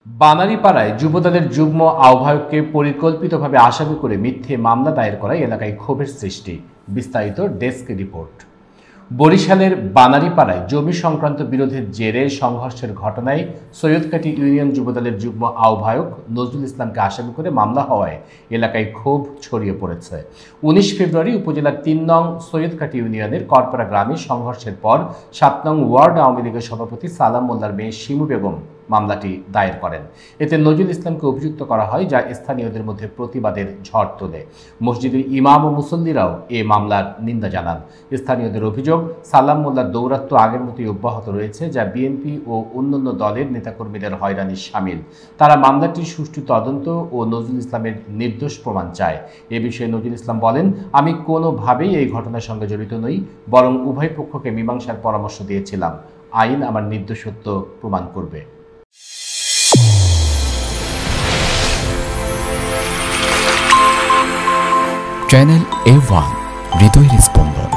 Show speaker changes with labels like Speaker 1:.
Speaker 1: বানারীপাড়ায় যুবদলের যুগ্ম আহ্বায়ককে পরিকল্পিতভাবে আসামি করে মিথ্যে মামলা দায়ের করায় এলাকায় ক্ষোভের সৃষ্টি। বিস্তারিত ডেস্ক রিপোর্ট। বরিশালের বানারীপাড়ায় জমি সংক্রান্ত বিরোধের জেরে সংঘর্ষের ঘটনায় সৈয়দকাটি ইউনিয়ন যুবদলের যুগ্ম আহ্বায়ক নজরুল ইসলামকে আসামি করে মামলা হওয়ায় এলাকায় ক্ষোভ ছড়িয়ে পড়েছে। ১৯ ফেব্রুয়ারি উপজেলার ৩ নং সৈয়দকাটি ইউনিয়নের করপাড়া গ্রামে সংঘর্ষের পর ৭ নং ওয়ার্ড আওয়ামী লীগের সভাপতি সালাম মোল্লার মেয়ে শিমু বেগম মামলাটি দায়ের করেন। এতে নজরুল ইসলামকে অভিযুক্ত করা হয়, যা স্থানীয়দের মধ্যে প্রতিবাদের ঝড় তোলে। মসজিদের ইমাম ও মুসল্লিরাও এ মামলার নিন্দা জানান। স্থানীয়দের অভিযোগ, সালাম মোল্লার দৌরাত্ম্য আগের মতোই অব্যাহত রয়েছে, যা বিএনপি ও অন্যান্য দলের নেতাকর্মীদের হয়রানির শামিল। তারা মামলাটির সুষ্ঠু তদন্ত ও নজরুল ইসলামের নির্দোষ প্রমাণ চায়। এ বিষয়ে নজরুল ইসলাম বলেন, আমি কোনোভাবেই এই ঘটনার সঙ্গে জড়িত নই, বরং উভয় পক্ষকে মীমাংসার পরামর্শ দিয়েছিলাম। আইন আমার নির্দোষত্ব প্রমাণ করবে।
Speaker 2: চ্যানেল A1 হৃদয়ের স্পন্দন।